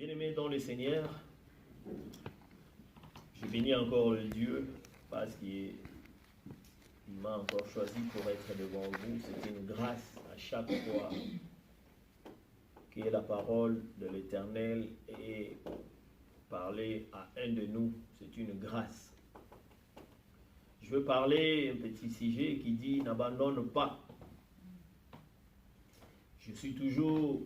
Bien-aimés dans le Seigneur, je bénis encore le Dieu parce qu'il m'a encore choisi pour être devant vous. C'est une grâce à chaque fois que la parole de l'Éternel est parlée à un de nous. C'est une grâce. Je veux parler un petit sujet qui dit « N'abandonne pas ». Je suis toujours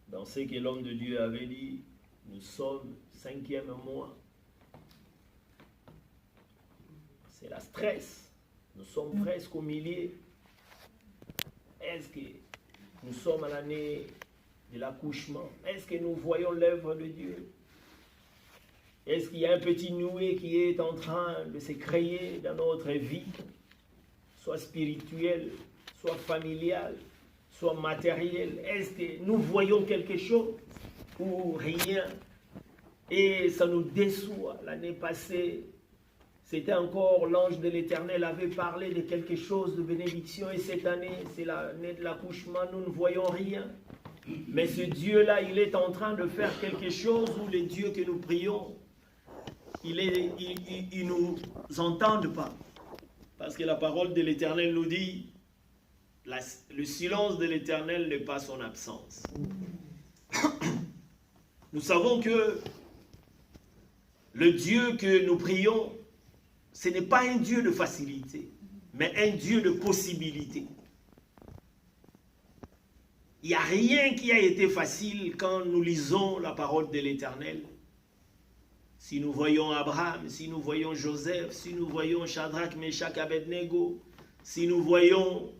dans ce que l'homme de Dieu avait dit. Nous sommes 5e mois. C'est la stress. Nous sommes presque au milieu. Est-ce que nous sommes à l'année de l'accouchement? Est-ce que nous voyons l'œuvre de Dieu? Est-ce qu'il y a un petit noué qui est en train de se créer dans notre vie, soit spirituelle, soit familiale, soit matérielle? Est-ce que nous voyons quelque chose ou rien? Et ça nous déçoit. L'année passée, c'était encore l'ange de l'Éternel avait parlé de quelque chose de bénédiction. Et cette année, c'est l'année de l'accouchement, nous ne voyons rien. Mais ce Dieu-là, il est en train de faire quelque chose où les dieux que nous prions, ils nous entendent pas. Parce que la parole de l'Éternel nous dit, le silence de l'Éternel n'est pas son absence. Nous savons que le Dieu que nous prions, ce n'est pas un Dieu de facilité, mais un Dieu de possibilité. Il n'y a rien qui a été facile quand nous lisons la parole de l'Éternel. Si nous voyons Abraham, si nous voyons Joseph, si nous voyons Shadrach, Meshach, Abednego, si nous voyons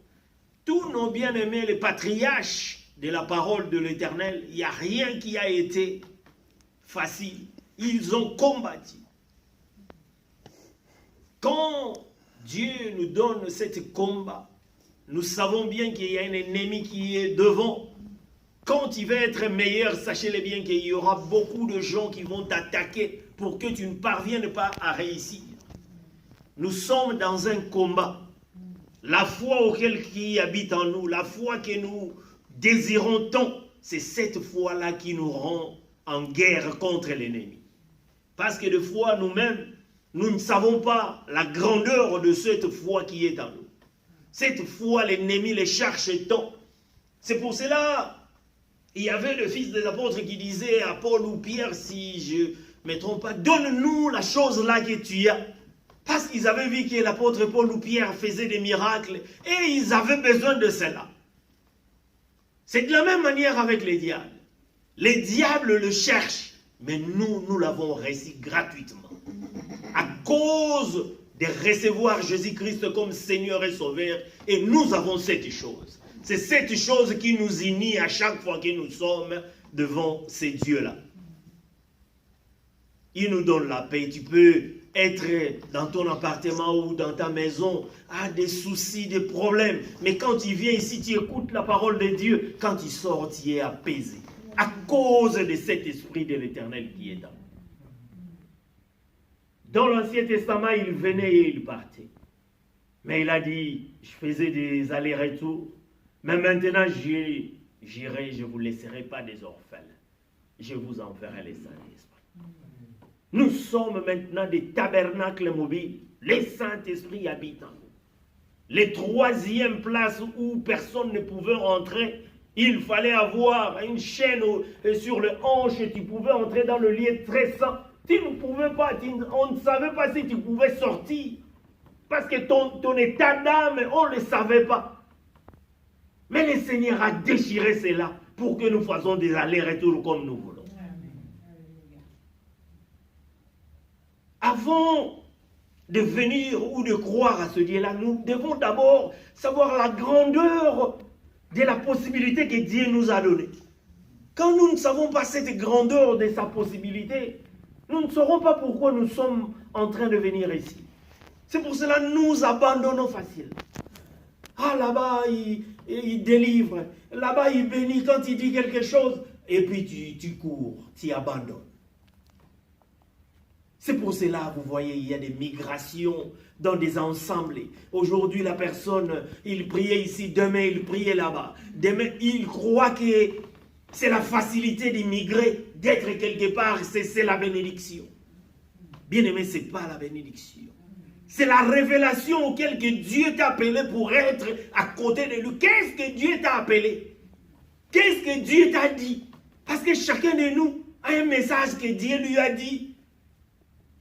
tous nos bien-aimés, les patriarches de la parole de l'Éternel, il n'y a rien qui a été facile. Ils ont combattu. Quand Dieu nous donne cet combat, nous savons bien qu'il y a un ennemi qui est devant. Quand il va être meilleur, sachez-le bien qu'il y aura beaucoup de gens qui vont t'attaquer pour que tu ne parviennes pas à réussir. Nous sommes dans un combat. La foi auquel qui habite en nous, la foi que nous désirons tant, c'est cette foi-là qui nous rend en guerre contre l'ennemi. Parce que des fois, nous-mêmes, nous ne savons pas la grandeur de cette foi qui est en nous. Cette foi, l'ennemi les cherche tant. C'est pour cela, il y avait le fils des apôtres qui disait à Paul ou Pierre, si je ne me trompe pas, donne-nous la chose là que tu as. Parce qu'ils avaient vu que l'apôtre Paul ou Pierre faisait des miracles et ils avaient besoin de cela. C'est de la même manière avec les diables. Les diables le cherchent, mais nous l'avons réussi gratuitement. À cause de recevoir Jésus-Christ comme Seigneur et Sauveur, et nous avons cette chose. C'est cette chose qui nous unit à chaque fois que nous sommes devant ces dieux-là. Il nous donne la paix. Tu peux être dans ton appartement ou dans ta maison, à des soucis, des problèmes. Mais quand tu viens ici, tu écoutes la parole de Dieu. Quand tu sors, tu es apaisé. À cause de cet esprit de l'Éternel qui est dans nous. Dans l'Ancien Testament, il venait et il partait. Mais il a dit, je faisais des allers-retours. Mais maintenant, j'irai, je ne vous laisserai pas des orphelins. Je vous enverrai les Saint-Esprit. Nous sommes maintenant des tabernacles mobiles. Les Saint-Esprit habitent en nous. Les troisième places où personne ne pouvait entrer, il fallait avoir une chaîne sur le hanche et tu pouvais entrer dans le lieu très saint. Tu ne pouvais pas, on ne savait pas si tu pouvais sortir. Parce que ton état d'âme, on ne le savait pas. Mais le Seigneur a déchiré cela pour que nous fassions des allers-retours comme nous voulons. Avant de venir ou de croire à ce Dieu-là, nous devons d'abord savoir la grandeur de la possibilité que Dieu nous a donnée. Quand nous ne savons pas cette grandeur de sa possibilité, nous ne saurons pas pourquoi nous sommes en train de venir ici. C'est pour cela que nous abandonnons facilement. Ah, là-bas, il délivre. Là-bas, il bénit quand il dit quelque chose. Et puis, tu cours, tu abandonnes. C'est pour cela, vous voyez, il y a des migrations dans des ensembles. Aujourd'hui, la personne, il priait ici, demain, il priait là-bas. Demain, il croit que c'est la facilité d'immigrer, d'être quelque part, c'est la bénédiction. Bien-aimé, ce n'est pas la bénédiction. C'est la révélation auquel que Dieu t'a appelé pour être à côté de lui. Qu'est-ce que Dieu t'a appelé? Qu'est-ce que Dieu t'a dit? Parce que chacun de nous a un message que Dieu lui a dit.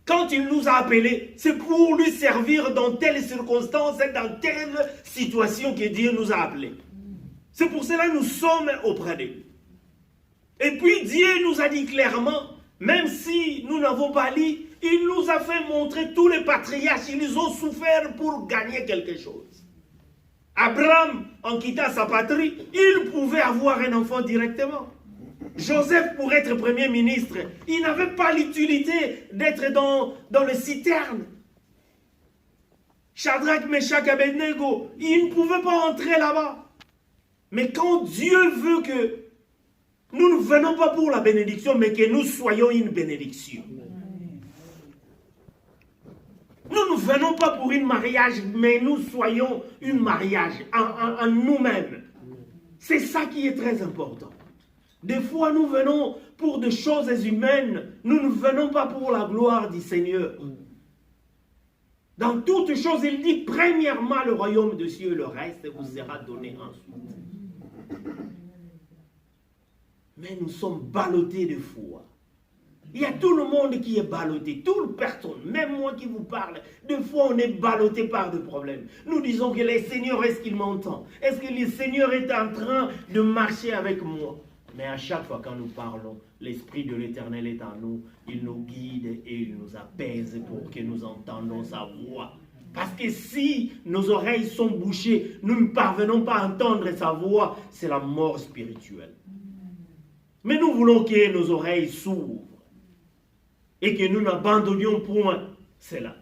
Quand il nous a appelés, c'est pour lui servir dans telle circonstance, dans telle situation que Dieu nous a appelés. C'est pour cela que nous sommes auprès de lui. Et puis Dieu nous a dit clairement, même si nous n'avons pas lu, il nous a fait montrer tous les patriarches, ils ont souffert pour gagner quelque chose. Abraham, en quittant sa patrie, il pouvait avoir un enfant directement. Joseph, pour être premier ministre, il n'avait pas l'utilité d'être dans le citerne. Shadrach, Meshach, Abednego, ils ne pouvaient pas entrer là-bas. Mais quand Dieu veut que nous ne venons pas pour la bénédiction, mais que nous soyons une bénédiction. Nous ne venons pas pour un mariage, mais nous soyons un mariage en nous-mêmes. C'est ça qui est très important. Des fois, nous venons pour des choses humaines. Nous ne venons pas pour la gloire du Seigneur. Dans toutes choses, il dit, premièrement, le royaume de Dieu, le reste vous sera donné ensuite. Mais nous sommes ballottés de foi. Il y a tout le monde qui est ballotté, toute personne, même moi qui vous parle, des fois on est ballotté par des problèmes. Nous disons que le Seigneur, est-ce qu'il m'entend? Est-ce que le Seigneur est en train de marcher avec moi? Mais à chaque fois quand nous parlons, l'Esprit de l'Éternel est en nous, il nous guide et il nous apaise pour que nous entendons sa voix. Parce que si nos oreilles sont bouchées, nous ne parvenons pas à entendre sa voix, c'est la mort spirituelle. Mais nous voulons que nos oreilles s'ouvrent et que nous n'abandonnions point cela.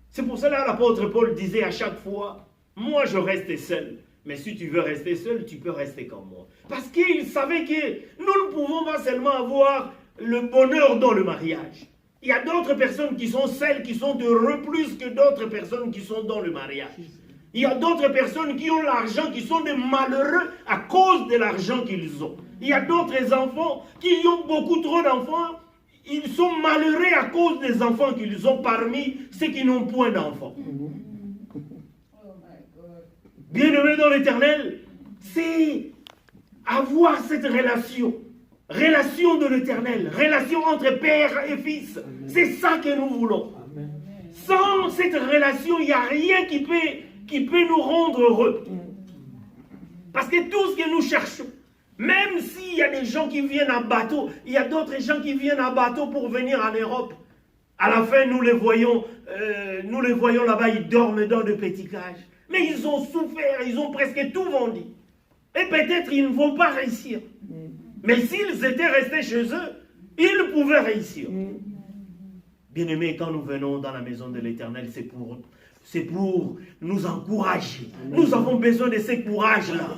C'est pour cela que l'apôtre Paul disait à chaque fois, moi je reste seul. Mais si tu veux rester seul, tu peux rester comme moi. Parce qu'il savait que nous ne pouvons pas seulement avoir le bonheur dans le mariage. Il y a d'autres personnes qui sont celles qui sont heureuses plus que d'autres personnes qui sont dans le mariage. Il y a d'autres personnes qui ont l'argent, qui sont des malheureux à cause de l'argent qu'ils ont. Il y a d'autres enfants qui ont beaucoup trop d'enfants. Ils sont malheureux à cause des enfants qu'ils ont parmi ceux qui n'ont point d'enfants. Bien-aimé dans l'Éternel, c'est avoir cette relation. Relation de l'Éternel. Relation entre père et fils. C'est ça que nous voulons. Sans cette relation, il n'y a rien qui peut nous rendre heureux. Parce que tout ce que nous cherchons, même s'il y a des gens qui viennent en bateau, il y a d'autres gens qui viennent en bateau pour venir en Europe. À la fin, nous les voyons là-bas, ils dorment dans de petits cages. Mais ils ont souffert, ils ont presque tout vendu. Et peut-être ils ne vont pas réussir. Mais s'ils étaient restés chez eux, ils pouvaient réussir. Bien-aimés, quand nous venons dans la maison de l'Éternel, c'est pour nous encourager. Nous avons besoin de ce courage-là.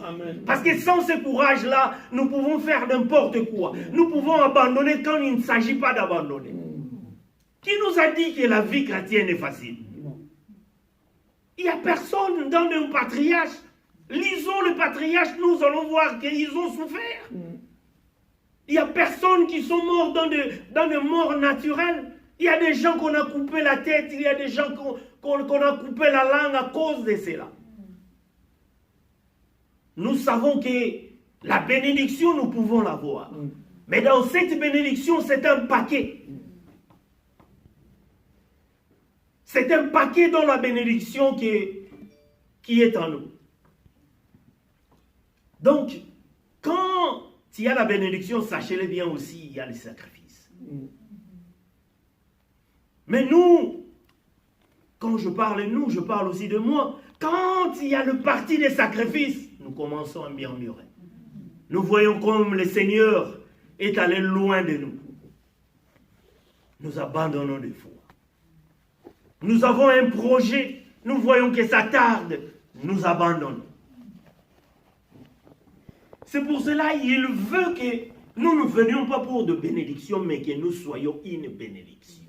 Parce que sans ce courage-là, nous pouvons faire n'importe quoi. Nous pouvons abandonner quand il ne s'agit pas d'abandonner. Qui nous a dit que la vie chrétienne est facile? Il n'y a personne dans nos patriarches. Lisons les patriarches, nous allons voir qu'ils ont souffert. Il n'y a personne qui sont morts dans des morts naturelles. Il y a des gens qu'on a coupé la tête, il y a des gens qu'on a coupé la langue à cause de cela. Nous savons que la bénédiction, nous pouvons l'avoir. Mais dans cette bénédiction, c'est un paquet. C'est un paquet dans la bénédiction qui est en nous. Donc, quand il y a la bénédiction, sachez-le bien aussi, il y a les sacrifices. Mais nous, quand je parle de nous, je parle aussi de moi. Quand il y a le parti des sacrifices, nous commençons à murmurer. Nous voyons comme le Seigneur est allé loin de nous. Nous abandonnons des fois. Nous avons un projet, nous voyons que ça tarde, nous abandonnons. C'est pour cela qu'il veut que nous ne venions pas pour de bénédiction, mais que nous soyons une bénédiction.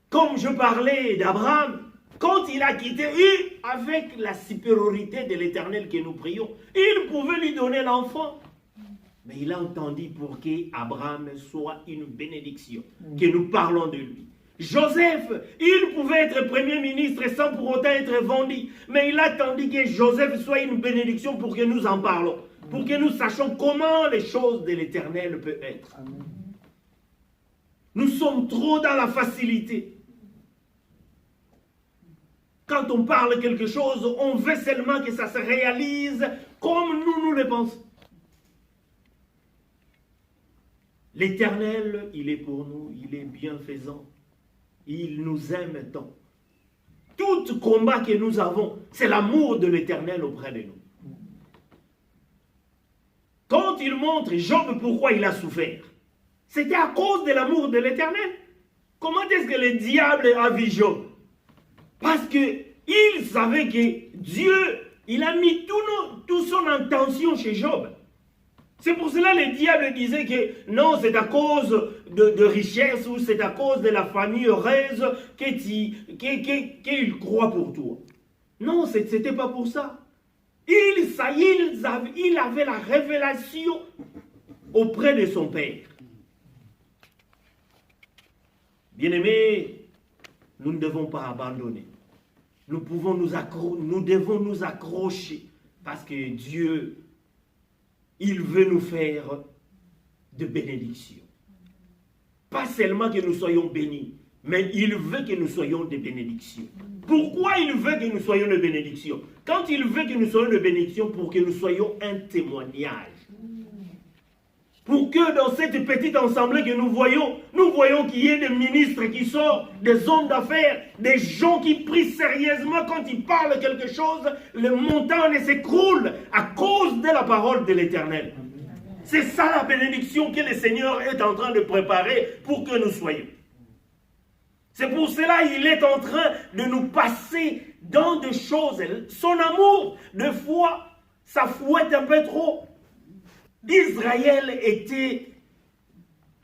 Comme je parlais d'Abraham, quand il a quitté, et avec la supériorité de l'Éternel que nous prions, il pouvait lui donner l'enfant. Mais il a entendu pour qu'Abraham soit une bénédiction, que nous parlons de lui. Joseph, il pouvait être premier ministre sans pour autant être vendu. Mais il a attendu que Joseph soit une bénédiction pour que nous en parlons. Pour que nous sachions comment les choses de l'Éternel peuvent être. Amen. Nous sommes trop dans la facilité. Quand on parle quelque chose, on veut seulement que ça se réalise comme nous le pensons. L'Éternel, il est pour nous, il est bienfaisant. Il nous aime tant. Tout combat que nous avons, c'est l'amour de l'Éternel auprès de nous. Quand il montre Job pourquoi il a souffert, c'était à cause de l'amour de l'Éternel. Comment est-ce que le diable a vu Job? Parce qu'il savait que Dieu, il a mis toute son intention chez Job. C'est pour cela que le diable disait que non, c'est à cause de richesse ou c'est à cause de la famille heureuse qu'il croit pour toi. Non, ce n'était pas pour ça. Il avait la révélation auprès de son Père. Bien-aimés, nous ne devons pas abandonner. Nous devons nous accrocher parce que Dieu, il veut nous faire de bénédictions. Pas seulement que nous soyons bénis, mais il veut que nous soyons des bénédictions. Pourquoi il veut que nous soyons des bénédictions? Quand il veut que nous soyons des bénédictions, pour que nous soyons un témoignage. Pour que dans cette petite assemblée que nous voyons qu'il y ait des ministres qui sortent, des hommes d'affaires, des gens qui prient sérieusement quand ils parlent quelque chose, le montagne s'écroule à cause de la parole de l'Éternel. C'est ça la bénédiction que le Seigneur est en train de préparer pour que nous soyons. C'est pour cela qu'il est en train de nous passer dans des choses. Son amour, des fois, ça fouette un peu trop. Israël était...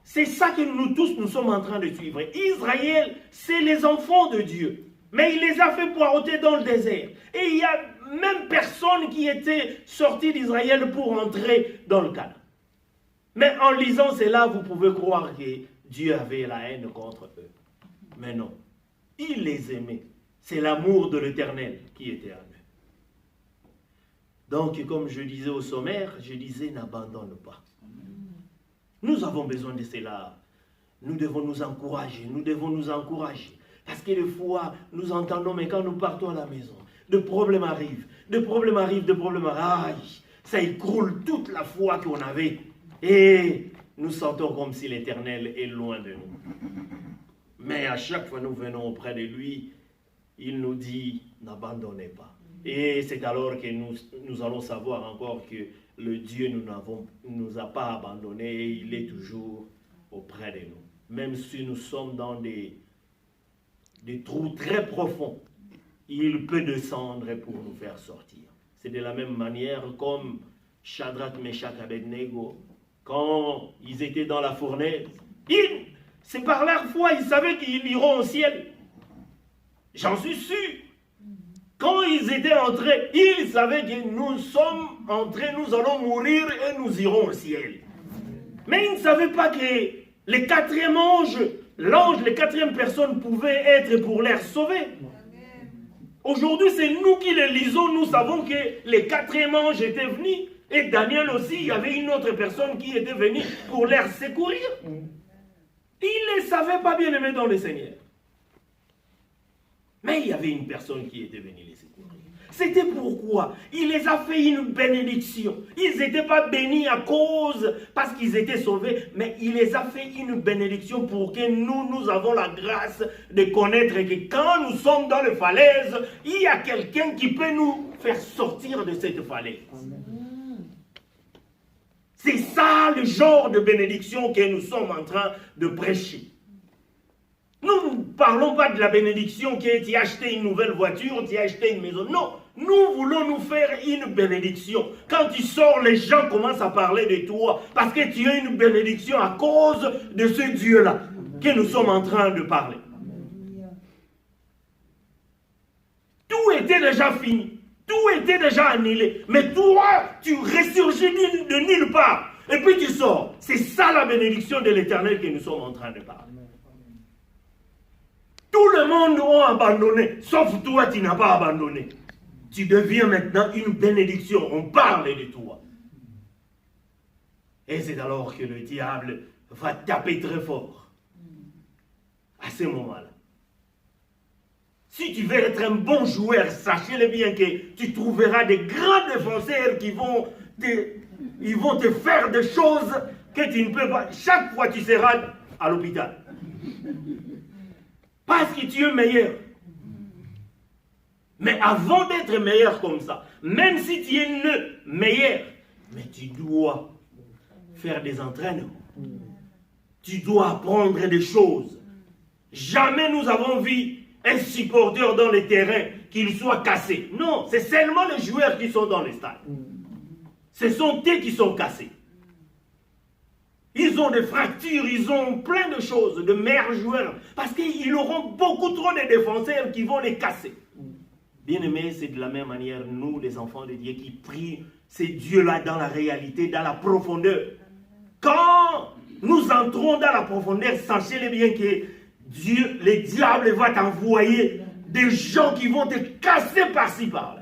C'est ça que nous tous, nous sommes en train de suivre. Israël, c'est les enfants de Dieu. Mais il les a fait poireauter dans le désert. Et il y a même personne qui était sorti d'Israël pour entrer dans le Canaan. Mais en lisant cela, vous pouvez croire que Dieu avait la haine contre eux. Mais non. Il les aimait. C'est l'amour de l'Éternel qui était à eux. Donc, comme je disais au sommaire, je disais, n'abandonne pas. Nous avons besoin de cela. Nous devons nous encourager. Nous devons nous encourager. Parce que des fois, nous entendons, mais quand nous partons à la maison, des problèmes arrivent. Des problèmes arrivent, des problèmes arrivent. Aïe, ça écroule toute la foi qu'on avait. Et nous sentons comme si l'Éternel est loin de nous. Mais à chaque fois que nous venons auprès de lui, il nous dit, n'abandonnez pas. Et c'est alors que nous allons savoir encore que le Dieu ne nous a pas abandonnés et il est toujours auprès de nous. Même si nous sommes dans des trous très profonds, il peut descendre pour nous faire sortir. C'est de la même manière comme Shadrach, Meshach, Abednego, quand ils étaient dans la fournaise, c'est par leur foi, ils savaient qu'ils iront au ciel. J'en suis sûr. Quand ils étaient entrés, ils savaient que nous sommes entrés, nous allons mourir et nous irons au ciel. Mais ils ne savaient pas que les quatrième ange, l'ange, les quatrième personnes pouvaient être pour les sauver. Aujourd'hui, c'est nous qui les lisons, nous savons que les quatrième anges étaient venus. Et Daniel aussi, il y avait une autre personne qui était venue pour les secourir. Ils ne les savaient pas bien aimés dans le Seigneur. Mais il y avait une personne qui était venue les secourir. C'était pourquoi il les a fait une bénédiction. Ils n'étaient pas bénis à cause, parce qu'ils étaient sauvés, mais il les a fait une bénédiction pour que nous avons la grâce de connaître que quand nous sommes dans les falaises, il y a quelqu'un qui peut nous faire sortir de cette falaise. C'est ça le genre de bénédiction que nous sommes en train de prêcher. Nous ne parlons pas de la bénédiction qui est tu as acheté une nouvelle voiture, tu as acheté une maison. Non, nous voulons nous faire une bénédiction. Quand tu sors, les gens commencent à parler de toi parce que tu as une bénédiction à cause de ce Dieu-là que nous sommes en train de parler. déjà fini. Tout était déjà annulé. Mais toi, tu ressurgis de nulle part. Et puis tu sors. C'est ça la bénédiction de l'Éternel que nous sommes en train de parler. Tout le monde a abandonné, sauf toi, tu n'as pas abandonné. Tu deviens maintenant une bénédiction. On parle de toi. Et c'est alors que le diable va taper très fort. À ce moment-là. Si tu veux être un bon joueur, sachez-le bien que tu trouveras des grands défenseurs qui vont te faire des choses que tu ne peux pas. Chaque fois, tu seras à l'hôpital. Parce que tu es meilleur. Mais avant d'être meilleur comme ça, même si tu es meilleur, mais tu dois faire des entraînements. Tu dois apprendre des choses. Jamais nous avons vu un supporter dans le terrain qu'il soit cassé. Non, c'est seulement les joueurs qui sont dans le stade. Ce sont eux qui sont cassés. Ils ont des fractures, ils ont plein de choses, de meilleurs joueurs. Parce qu'ils auront beaucoup trop de défenseurs qui vont les casser. Bien aimé, c'est de la même manière, nous, les enfants de Dieu, qui prient ces dieux-là dans la réalité, dans la profondeur. Quand nous entrons dans la profondeur, sachez-le bien que Dieu, le diable va t'envoyer des gens qui vont te casser par-ci, par-là.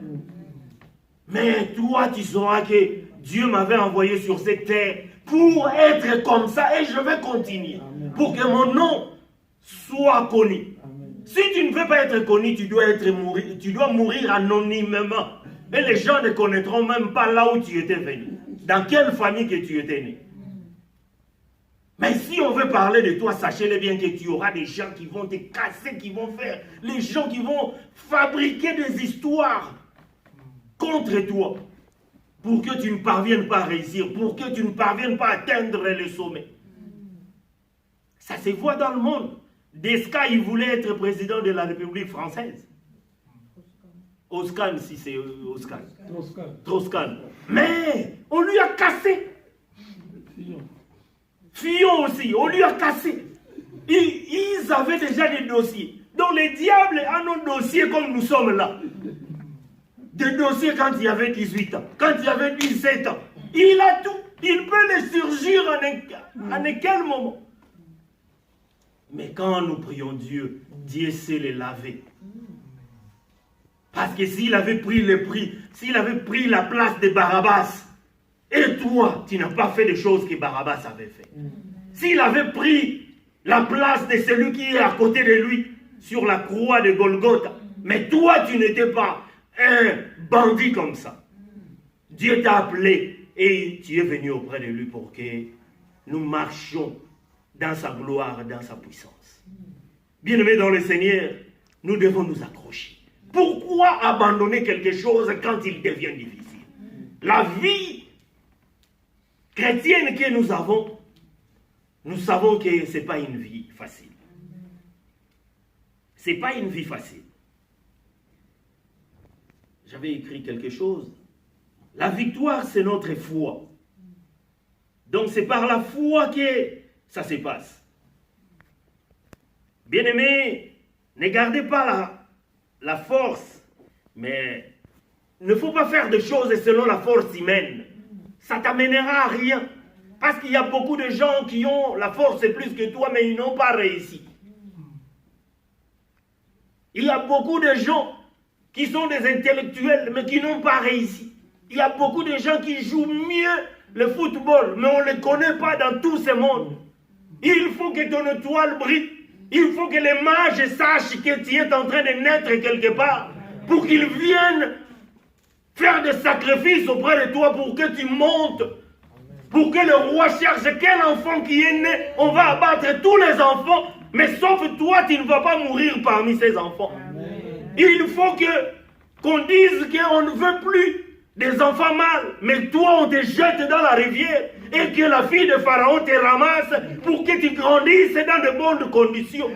Mais toi, tu sauras que Dieu m'avait envoyé sur cette terre pour être comme ça, et je vais continuer. Amen. Pour que mon nom soit connu. Amen. Si tu ne veux pas être connu, tu dois mourir anonymement. Et les gens ne connaîtront même pas là où tu étais venu. Dans quelle famille que tu étais né. Mais si on veut parler de toi, sachez-le bien que tu auras des gens qui vont te casser, qui vont faire, les gens qui vont fabriquer des histoires contre toi. Pour que tu ne parviennes pas à réussir, pour que tu ne parviennes pas à atteindre le sommet. Ça se voit dans le monde. Desca, il voulait être président de la République française. Oscan, si c'est Oscan. Troscan. Mais on lui a cassé. Fillon aussi, on lui a cassé. Ils avaient déjà des dossiers. Donc les diables ont un dossier comme nous sommes là. Des dossiers quand il avait 18 ans, quand il avait 17 ans. Il a tout. Il peut les surgir en quel moment. Mais quand nous prions Dieu, Dieu sait les laver. Parce que s'il avait pris la place de Barabbas, et toi, tu n'as pas fait des choses que Barabbas avait fait. S'il avait pris la place de celui qui est à côté de lui, sur la croix de Golgotha, mais toi, tu n'étais pas un bandit comme ça. Dieu t'a appelé et tu es venu auprès de lui pour que nous marchions dans sa gloire, dans sa puissance. Bien-aimés dans le Seigneur, nous devons nous accrocher. Pourquoi abandonner quelque chose quand il devient difficile? La vie chrétienne que nous avons, nous savons que ce n'est pas une vie facile. Ce n'est pas une vie facile. J'avais écrit quelque chose. La victoire, c'est notre foi. Donc c'est par la foi que ça se passe. Bien-aimés, ne gardez pas la force, mais il ne faut pas faire des choses selon la force humaine. Ça t'amènera à rien. Parce qu'il y a beaucoup de gens qui ont la force plus que toi, mais ils n'ont pas réussi. Il y a beaucoup de gens qui sont des intellectuels, mais qui n'ont pas réussi. Il y a beaucoup de gens qui jouent mieux le football, mais on ne les connaît pas dans tout ce monde. Il faut que ton étoile brille. Il faut que les mages sachent que tu es en train de naître quelque part, pour qu'ils viennent faire des sacrifices auprès de toi, pour que tu montes, pour que le roi cherche quel enfant qui est né. On va abattre tous les enfants, mais sauf toi, tu ne vas pas mourir parmi ces enfants. Il faut qu'on dise qu'on ne veut plus des enfants mâles, mais toi on te jette dans la rivière et que la fille de Pharaon te ramasse pour que tu grandisses dans de bonnes conditions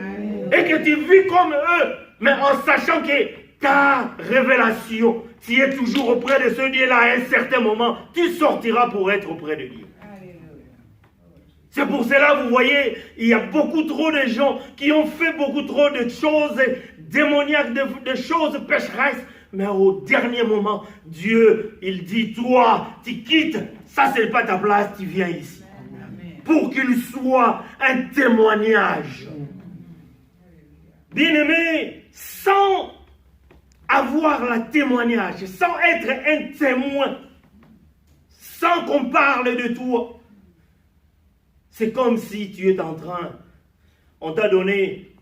et que tu vis comme eux, mais en sachant que ta révélation, tu es toujours auprès de ce Dieu-là à un certain moment, tu sortiras pour être auprès de Dieu. C'est pour cela, vous voyez, il y a beaucoup trop de gens qui ont fait beaucoup trop de choses démoniaques, de choses pécheresses, Mais au dernier moment, Dieu, il dit, toi, tu quittes, ça c'est pas ta place, tu viens ici. Pour qu'il soit un témoignage. Bien-aimé, sans avoir le témoignage, sans être un témoin, sans qu'on parle de toi, c'est comme si tu es en train, on t'a donné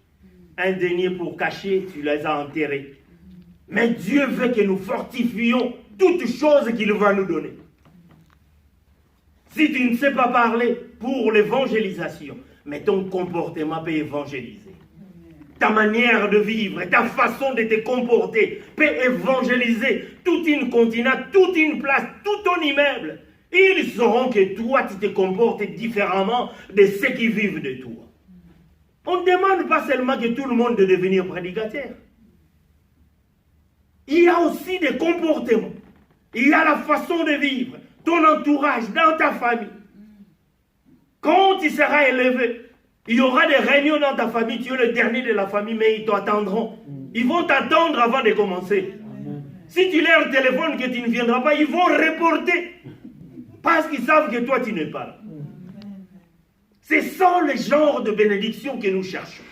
un denier pour cacher, tu les as enterrés. Mais Dieu veut que nous fortifions toutes choses qu'il va nous donner. Si tu ne sais pas parler pour l'évangélisation, mais ton comportement peut évangéliser. Ta manière de vivre, ta façon de te comporter peut évangéliser toute une continent, toute une place, tout ton immeuble. Ils sauront que toi, tu te comportes différemment de ceux qui vivent de toi. On ne demande pas seulement que tout le monde de devenir prédicateur. Il y a aussi des comportements. Il y a la façon de vivre, ton entourage, dans ta famille. Quand tu seras élevé, il y aura des réunions dans ta famille, tu es le dernier de la famille, mais ils t'attendront. Ils vont t'attendre avant de commencer. Si tu leur téléphones que tu ne viendras pas, ils vont reporter. Parce qu'ils savent que toi, tu n'es pas là. C'est ça le genre de bénédiction que nous cherchons.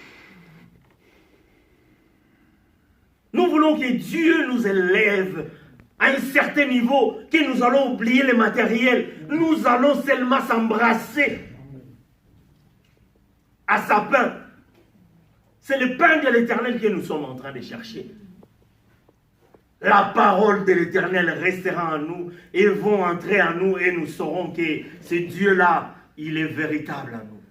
Nous voulons que Dieu nous élève à un certain niveau, que nous allons oublier le matériel. Nous allons seulement s'embrasser à sa pain. C'est le pain de l'Éternel que nous sommes en train de chercher. La parole de l'Éternel restera en nous. Ils vont entrer en nous et nous saurons que ce Dieu-là, il est véritable en nous.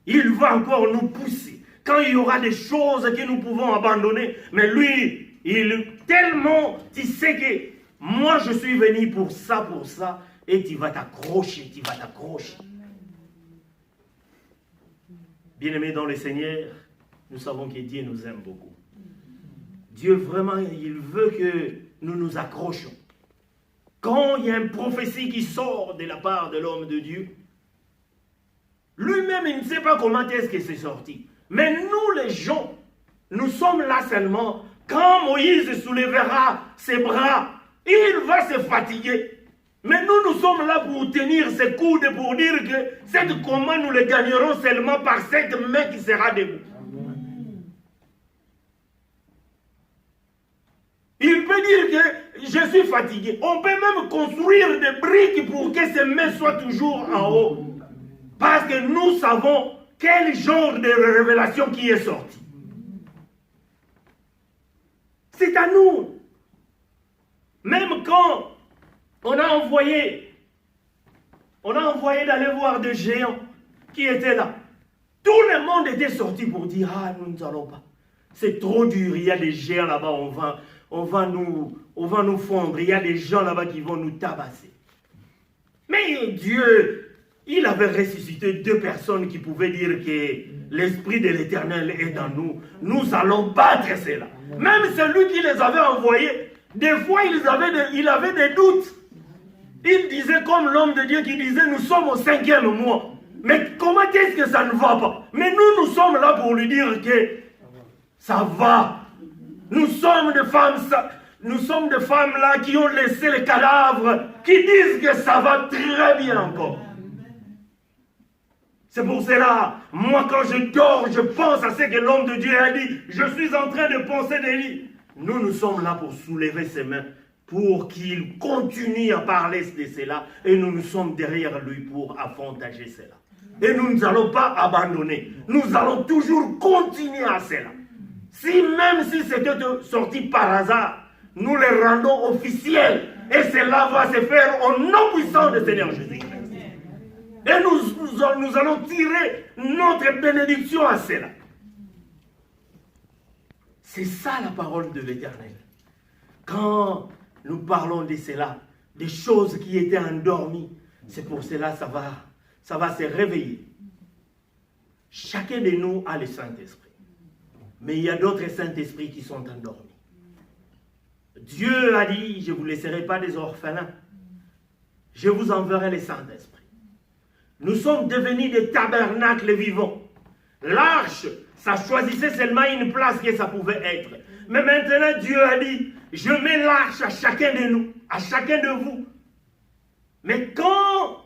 Il va encore nous pousser. Quand il y aura des choses que nous pouvons abandonner, mais lui, il tellement, tu sais que moi je suis venu pour ça, et tu vas t'accrocher, Bien-aimés dans le Seigneur, nous savons que Dieu nous aime beaucoup. Dieu vraiment, il veut que nous nous accrochions. Quand il y a une prophétie qui sort de la part de l'homme de Dieu, lui-même, il ne sait pas comment est-ce que c'est sorti. Mais nous, les gens, nous sommes là seulement. Quand Moïse soulèvera ses bras, il va se fatiguer. Mais nous sommes là pour tenir ses coudes, pour dire que cette combat, nous le gagnerons seulement par cette main qui sera debout. Il peut dire que je suis fatigué. On peut même construire des briques pour que ses mains soient toujours en haut. Parce que nous savons quel genre de révélation qui est sorti. C'est à nous. Même quand on a envoyé d'aller voir des géants qui étaient là. Tout le monde était sorti pour dire, nous ne allons pas. C'est trop dur, il y a des géants là-bas, on va nous fondre, il y a des gens là-bas qui vont nous tabasser. Mais Dieu, il avait ressuscité 2 personnes qui pouvaient dire que l'Esprit de l'Éternel est dans nous. Nous allons battre cela. Même celui qui les avait envoyés, des fois il avait des doutes. Il disait comme l'homme de Dieu qui disait, nous sommes au 5e mois. Mais comment est-ce que ça ne va pas? Mais nous sommes là pour lui dire que ça va. Nous sommes des femmes là qui ont laissé les cadavres, qui disent que ça va très bien encore. C'est pour cela, moi quand je dors, je pense à ce que l'homme de Dieu a dit. Je suis en train de penser de lui. Nous sommes là pour soulever ses mains, pour qu'il continue à parler de cela. Et nous sommes derrière lui pour avantager cela. Et nous ne allons pas abandonner. Nous allons toujours continuer à cela. Même si c'était sorti par hasard, nous le rendons officiel. Et cela va se faire au nom puissant de Seigneur Jésus. Et nous allons tirer notre bénédiction à cela. C'est ça la parole de l'Éternel. Quand nous parlons de cela, des choses qui étaient endormies, c'est pour cela que ça va se réveiller. Chacun de nous a le Saint-Esprit. Mais il y a d'autres Saint-Esprits qui sont endormis. Dieu a dit, je ne vous laisserai pas des orphelins. Je vous enverrai le Saint-Esprit. Nous sommes devenus des tabernacles vivants. L'arche, Ça choisissait seulement une place que ça pouvait être. Mais maintenant, Dieu a dit, je mets l'arche à chacun de nous, à chacun de vous. Mais quand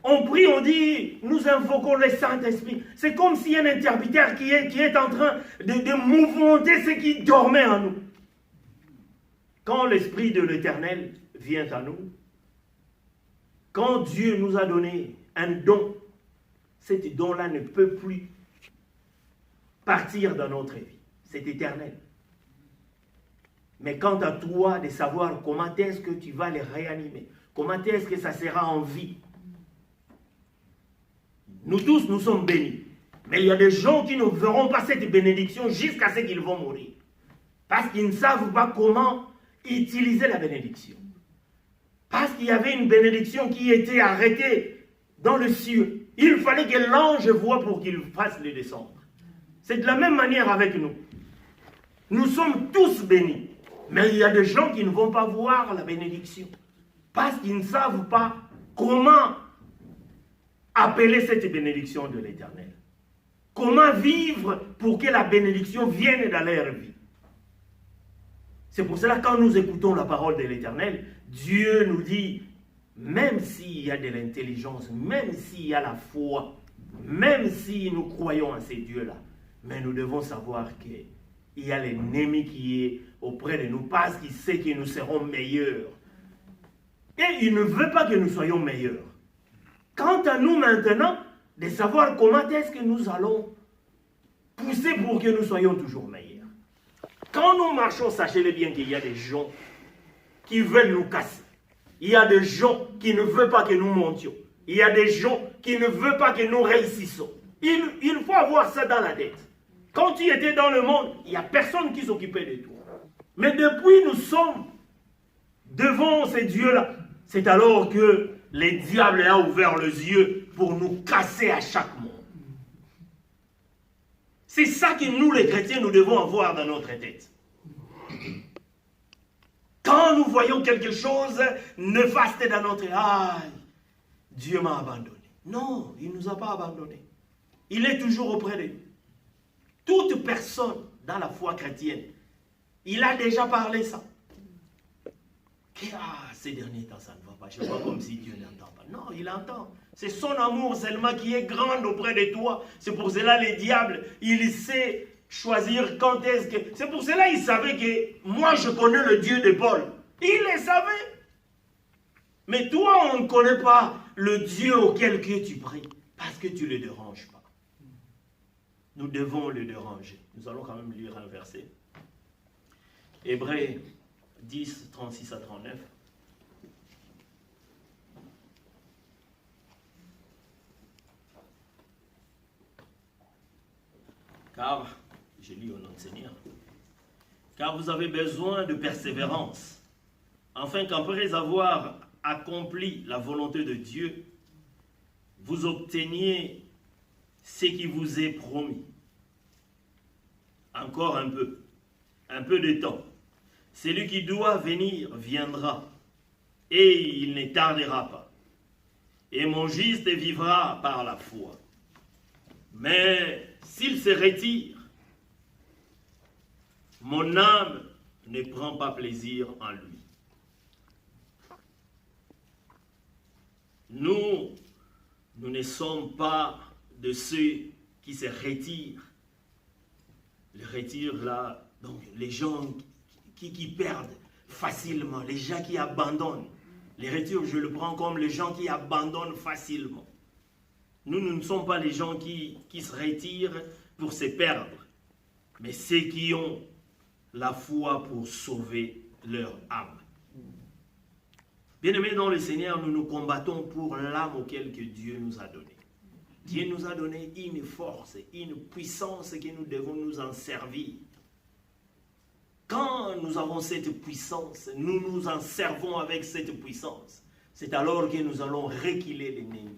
on prie, on dit, nous invoquons le Saint-Esprit. C'est comme s'il y a un interviteur qui est en train de mouvementer ce qui dormait en nous. Quand l'Esprit de l'Éternel vient à nous, quand Dieu nous a donné un don, cet don-là ne peut plus partir dans notre vie. C'est éternel. Mais quant à toi de savoir comment est-ce que tu vas les réanimer, comment est-ce que ça sera en vie. Nous tous, nous sommes bénis. Mais il y a des gens qui ne verront pas cette bénédiction jusqu'à ce qu'ils vont mourir. Parce qu'ils ne savent pas comment utiliser la bénédiction. Parce qu'il y avait une bénédiction qui était arrêtée dans le ciel. Il fallait que l'ange voie pour qu'il fasse le descendre. C'est de la même manière avec nous. Nous sommes tous bénis. Mais il y a des gens qui ne vont pas voir la bénédiction. Parce qu'ils ne savent pas comment appeler cette bénédiction de l'Éternel. Comment vivre pour que la bénédiction vienne dans leur vie. C'est pour cela que quand nous écoutons la parole de l'Éternel, Dieu nous dit, même s'il y a de l'intelligence, même s'il y a la foi, même si nous croyons en ces dieux-là, mais nous devons savoir qu'il y a l'ennemi qui est auprès de nous parce qu'il sait que nous serons meilleurs. Et il ne veut pas que nous soyons meilleurs. Quant à nous maintenant, de savoir comment est-ce que nous allons pousser pour que nous soyons toujours meilleurs. Quand nous marchons, sachez-le bien qu'il y a des gens qui veulent nous casser. Il y a des gens qui ne veulent pas que nous montions. Il y a des gens qui ne veulent pas que nous réussissions. Il faut avoir ça dans la tête. Quand tu étais dans le monde, il n'y a personne qui s'occupait de toi. Mais depuis nous sommes devant ces dieux-là, c'est alors que le diable a ouvert les yeux pour nous casser à chaque moment. C'est ça que nous, les chrétiens, nous devons avoir dans notre tête. Quand nous voyons quelque chose néfaste dans notre aïe, Dieu m'a abandonné. Non, il ne nous a pas abandonnés. Il est toujours auprès de nous. Toute personne dans la foi chrétienne, il a déjà parlé ça. Ces derniers temps, ça ne va pas. Je ne vois pas comme si Dieu n'entend pas. Non, il entend. C'est son amour seulement qui est grand auprès de toi. C'est pour cela le diable, il sait choisir quand est-ce que... C'est pour cela il savait que moi je connais le Dieu de Paul. Il le savait. Mais toi, on ne connaît pas le Dieu auquel que tu pries. Parce que tu ne le déranges pas. Nous devons le déranger. Nous allons quand même lire un verset. Hébreux 10, 36 à 39. Car, je lis au nom du Seigneur, car vous avez besoin de persévérance, afin qu'après avoir accompli la volonté de Dieu, vous obteniez ce qui vous est promis. Encore un peu de temps. Celui qui doit venir viendra, et il ne tardera pas. Et mon juste vivra par la foi. Mais s'il se retire, mon âme ne prend pas plaisir en lui. Nous ne sommes pas de ceux qui se retirent. Le retire là, donc les gens qui perdent facilement, les gens qui abandonnent. Les retire, je le prends comme les gens qui abandonnent facilement. Nous ne sommes pas les gens qui se retirent pour se perdre, mais ceux qui ont la foi pour sauver leur âme. Bien-aimés dans le Seigneur, nous nous combattons pour l'âme auquel que Dieu nous a donné. Dieu nous a donné une force, une puissance que nous devons nous en servir. Quand nous avons cette puissance, nous nous en servons avec cette puissance. C'est alors que nous allons reculer l'ennemi.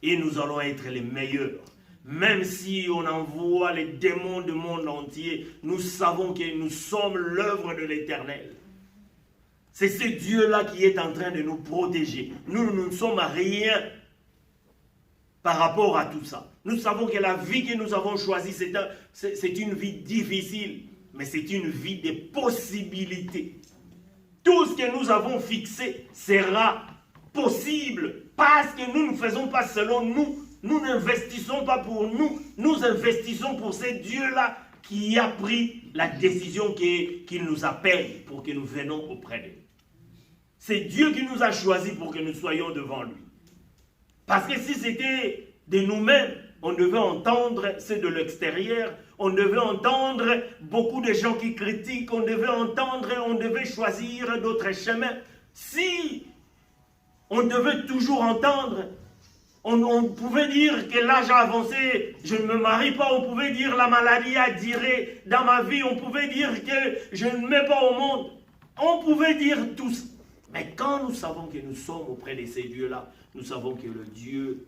Et nous allons être les meilleurs. Même si on envoie les démons du monde entier, nous savons que nous sommes l'œuvre de l'Éternel. C'est ce Dieu-là qui est en train de nous protéger. Nous ne sommes à rien. par rapport à tout ça. Nous savons que la vie que nous avons choisie, c'est une vie difficile, mais c'est une vie de possibilités. Tout ce que nous avons fixé sera possible parce que nous ne faisons pas selon nous. Nous n'investissons pas pour nous, nous investissons pour ce Dieu-là qui a pris la décision qu'il nous appelle pour que nous venions auprès de lui. C'est Dieu qui nous a choisis pour que nous soyons devant lui. Parce que si c'était de nous-mêmes, on devait entendre ceux de l'extérieur, on devait entendre beaucoup de gens qui critiquent, on devait choisir d'autres chemins. Si on devait toujours entendre, on pouvait dire que l'âge a avancé, je ne me marie pas, on pouvait dire la maladie a duré dans ma vie, on pouvait dire que je ne mets pas au monde, on pouvait dire tout ça. Mais quand nous savons que nous sommes auprès de ces dieux-là, nous savons que le Dieu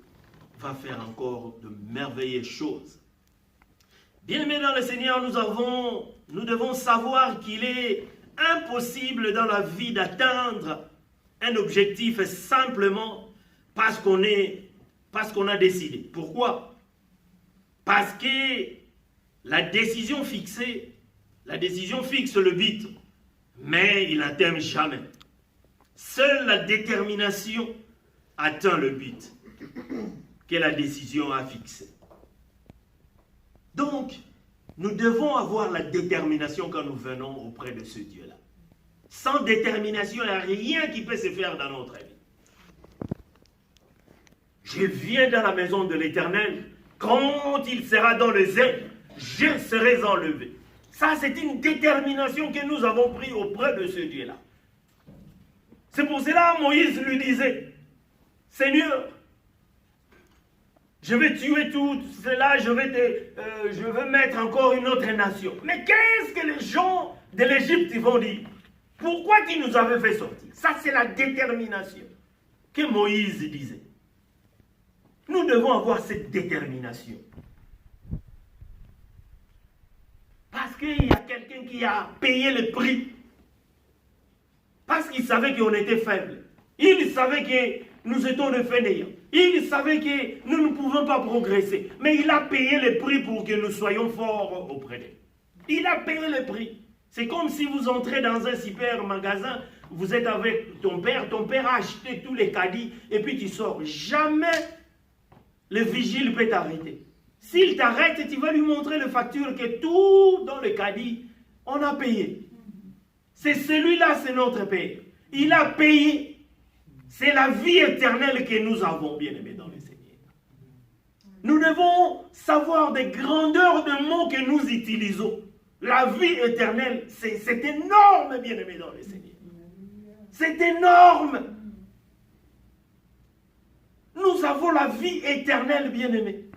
va faire encore de merveilleuses choses. Bien-aimés dans le Seigneur, nous devons savoir qu'il est impossible dans la vie d'atteindre un objectif simplement parce qu'on a décidé. Pourquoi? Parce que la décision fixe le but, mais il n'atteint jamais. Seule la détermination atteint le but que la décision a fixé. Donc, nous devons avoir la détermination quand nous venons auprès de ce Dieu-là. Sans détermination, il n'y a rien qui peut se faire dans notre vie. Je viens dans la maison de l'Éternel, quand il sera dans les airs, je serai enlevé. Ça, c'est une détermination que nous avons prise auprès de ce Dieu-là. C'est pour cela Moïse lui disait, Seigneur, je vais tuer tout cela, je vais mettre encore une autre nation. Mais qu'est-ce que les gens de l'Égypte vont dire? Pourquoi tu nous avais fait sortir? Ça, c'est la détermination que Moïse disait. Nous devons avoir cette détermination. Parce qu'il y a quelqu'un qui a payé le prix. Parce qu'il savait qu'on était faibles. Il savait que nous étions des fainéants. Il savait que nous ne pouvons pas progresser. Mais il a payé le prix pour que nous soyons forts auprès d'eux. Il a payé le prix. C'est comme si vous entrez dans un super magasin, vous êtes avec ton père a acheté tous les caddies, et puis tu sors. Jamais le vigile peut t'arrêter. S'il t'arrête, tu vas lui montrer la facture que tout dans le caddie, on a payé. C'est celui-là, c'est notre Père. Il a payé. C'est la vie éternelle que nous avons, bien-aimés dans le Seigneur. Nous devons savoir des grandeurs de mots que nous utilisons. La vie éternelle, c'est énorme, bien-aimés dans le Seigneur. C'est énorme. Nous avons la vie éternelle, bien-aimés.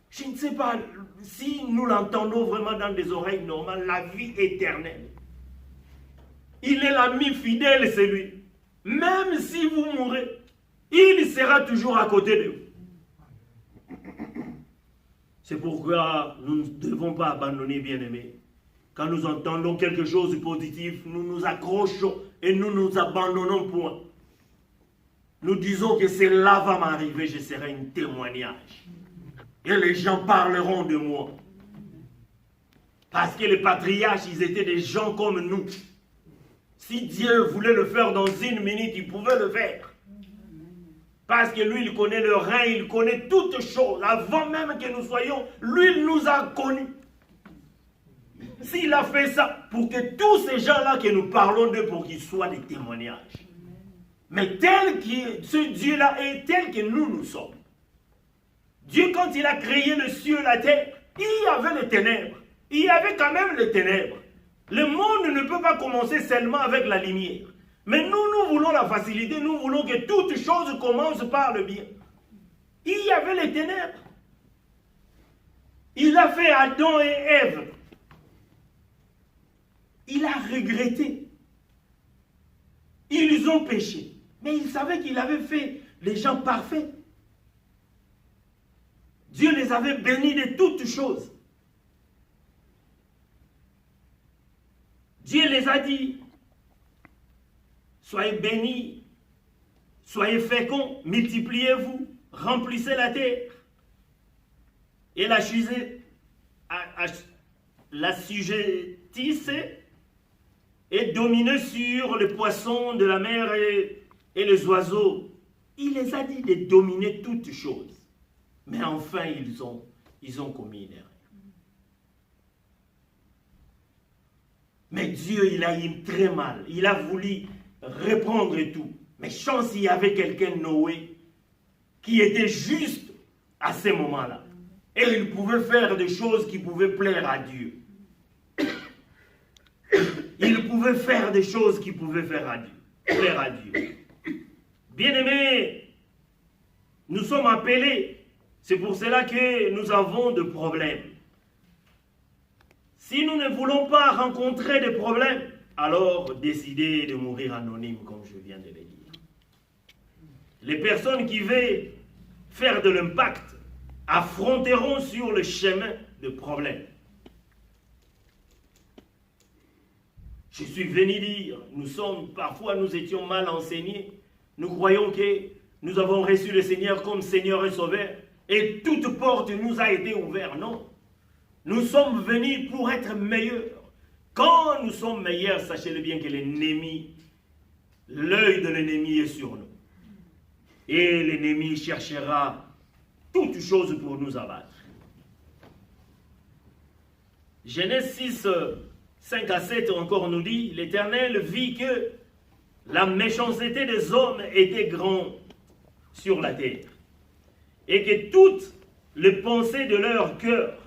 Je ne sais pas si nous l'entendons vraiment dans des oreilles normales, la vie éternelle. Il est l'ami fidèle, c'est lui. Même si vous mourrez, il sera toujours à côté de vous. C'est pourquoi nous ne devons pas abandonner, bien-aimés. Quand nous entendons quelque chose de positif, nous nous accrochons et nous nous abandonnons point. Nous disons que cela va m'arriver, je serai un témoignage. Et les gens parleront de moi. Parce que les patriarches, ils étaient des gens comme nous. Si Dieu voulait le faire dans une minute, il pouvait le faire. Parce que lui, il connaît le règne, il connaît toutes choses. Avant même que nous soyons, lui, il nous a connus. S'il a fait ça, pour que tous ces gens-là que nous parlons d'eux, pour qu'ils soient des témoignages. Mais ce Dieu-là est tel que nous sommes. Dieu, quand il a créé le ciel et la terre, il y avait les ténèbres. Il y avait quand même les ténèbres. Le monde ne peut pas commencer seulement avec la lumière. Mais nous voulons la facilité, nous voulons que toute chose commence par le bien. Il y avait les ténèbres. Il a fait Adam et Ève. Il a regretté. Ils ont péché. Mais il savait qu'il avait fait les gens parfaits. Dieu les avait bénis de toutes choses. Dieu les a dit, soyez bénis, soyez féconds, multipliez-vous, remplissez la terre. Et l'assujettissez et dominez sur les poissons de la mer et les oiseaux. Il les a dit de dominer toutes choses. Mais enfin, ils ont commis une erreur. Mais Dieu, il a eu très mal. Il a voulu reprendre tout. Mais chance, il y avait quelqu'un, Noé, qui était juste à ce moment-là. Et il pouvait faire des choses qui pouvaient plaire à Dieu. Il pouvait faire des choses qui pouvaient plaire à Dieu. Bien-aimés, nous sommes appelés. C'est pour cela que nous avons des problèmes. Si nous ne voulons pas rencontrer des problèmes, alors décidez de mourir anonyme, comme je viens de le dire. Les personnes qui veulent faire de l'impact affronteront sur le chemin de problèmes. Je suis venu dire, parfois nous étions mal enseignés. Nous croyons que nous avons reçu le Seigneur comme Seigneur et Sauveur et toute porte nous a été ouverte. Non. Nous sommes venus pour être meilleurs. Quand nous sommes meilleurs, sachez-le bien que l'ennemi, l'œil de l'ennemi est sur nous. Et l'ennemi cherchera toutes choses pour nous abattre. Genèse 6, 5 à 7 encore nous dit, l'Éternel vit que la méchanceté des hommes était grande sur la terre, et que toutes les pensées de leur cœur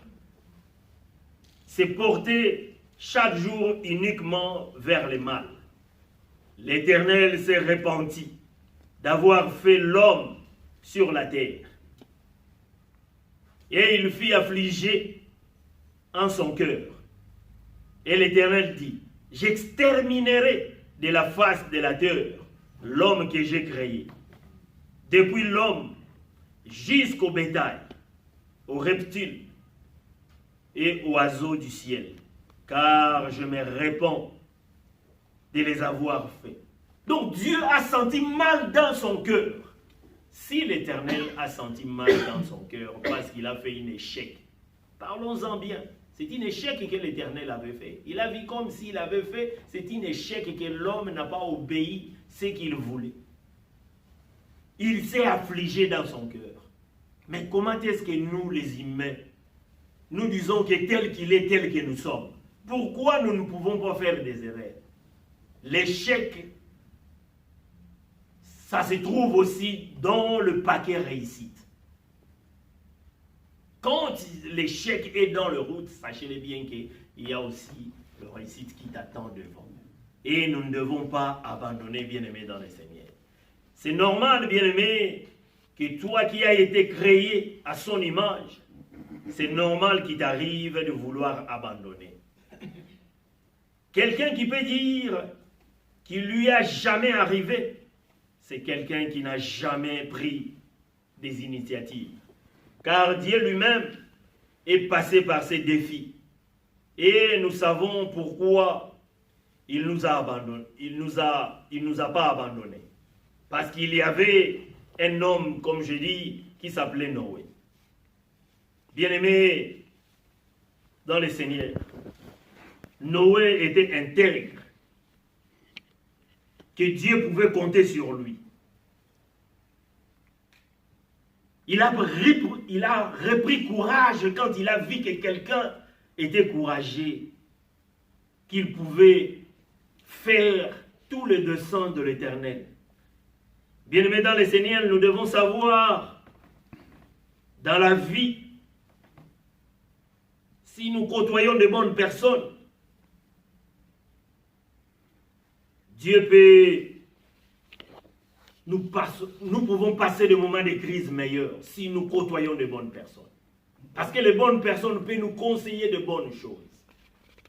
s'est porté chaque jour uniquement vers le mal. L'Éternel s'est repenti d'avoir fait l'homme sur la terre. Et il fit affliger en son cœur. Et l'Éternel dit, j'exterminerai de la face de la terre l'homme que j'ai créé. Depuis l'homme jusqu'au bétail, aux reptiles, et aux oiseaux du ciel, car je me répands de les avoir faits. Donc Dieu a senti mal dans son cœur. Si l'Éternel a senti mal dans son cœur parce qu'il a fait un échec, parlons-en bien. C'est un échec que l'Éternel avait fait. Il a vu comme s'il avait fait, c'est un échec que l'homme n'a pas obéi ce qu'il voulait. Il s'est affligé dans son cœur. Mais comment est-ce que nous, les humains, nous disons que tel qu'il est, tel que nous sommes? Pourquoi nous ne pouvons pas faire des erreurs? L'échec, ça se trouve aussi dans le paquet réussite. Quand l'échec est dans le route, sachez-le bien qu'il y a aussi le réussite qui t'attend devant. Et nous ne devons pas abandonner, bien-aimés dans le Seigneur. C'est normal, bien-aimé, que toi qui as été créé à son image, c'est normal qu'il t'arrive de vouloir abandonner. Quelqu'un qui peut dire qu'il lui a jamais arrivé, c'est quelqu'un qui n'a jamais pris des initiatives. Car Dieu lui-même est passé par ces défis. Et nous savons pourquoi il nous a abandonnés. Il nous a pas abandonnés. Parce qu'il y avait un homme, comme je dis, qui s'appelait Noé. Bien-aimé dans le Seigneur, Noé était intègre, que Dieu pouvait compter sur lui. Il a repris courage quand il a vu que quelqu'un était courageux, qu'il pouvait faire tous les desseins de l'Éternel. Bien-aimés dans le Seigneur, nous devons savoir, dans la vie, si nous côtoyons de bonnes personnes, Dieu peut, nous pouvons passer des moments de crise meilleurs si nous côtoyons de bonnes personnes. Parce que les bonnes personnes peuvent nous conseiller de bonnes choses.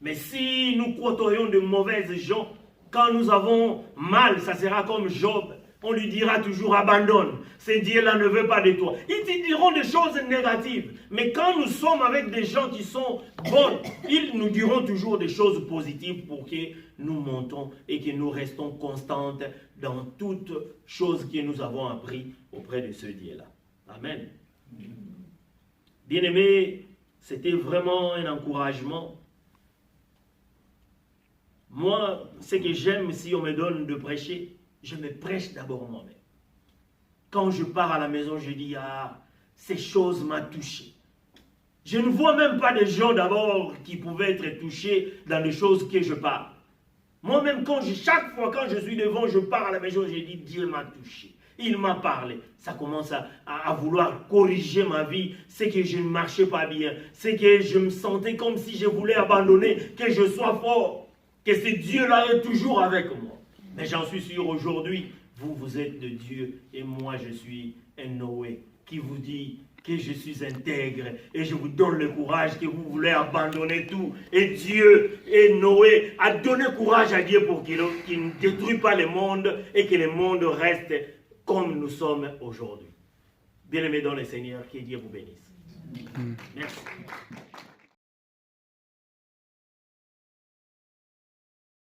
Mais si nous côtoyons de mauvaises gens, quand nous avons mal, ça sera comme Job. On lui dira toujours abandonne. Ce Dieu-là ne veut pas de toi. Ils te diront des choses négatives. Mais quand nous sommes avec des gens qui sont bons, ils nous diront toujours des choses positives pour que nous montons et que nous restons constantes dans toutes choses que nous avons appris auprès de ce Dieu-là. Amen. Bien-aimés, c'était vraiment un encouragement. Moi, ce que j'aime, si on me donne de prêcher, je me prêche d'abord moi-même. Quand je pars à la maison, je dis, ah, ces choses m'ont touché. Je ne vois même pas des gens d'abord qui pouvaient être touchés dans les choses que je parle. Moi-même, chaque fois quand je suis devant, je pars à la maison, je dis, Dieu m'a touché. Il m'a parlé. Ça commence à vouloir corriger ma vie. C'est que je ne marchais pas bien. C'est que je me sentais comme si je voulais abandonner, que je sois fort. Que ce Dieu-là est toujours avec moi. Mais j'en suis sûr aujourd'hui, vous êtes de Dieu et moi je suis un Noé qui vous dit que je suis intègre et je vous donne le courage que vous voulez abandonner tout. Et Dieu et Noé a donné courage à Dieu pour qu'il ne détruise pas le monde et que le monde reste comme nous sommes aujourd'hui. Bien-aimés dans le Seigneur, que Dieu vous bénisse. Merci.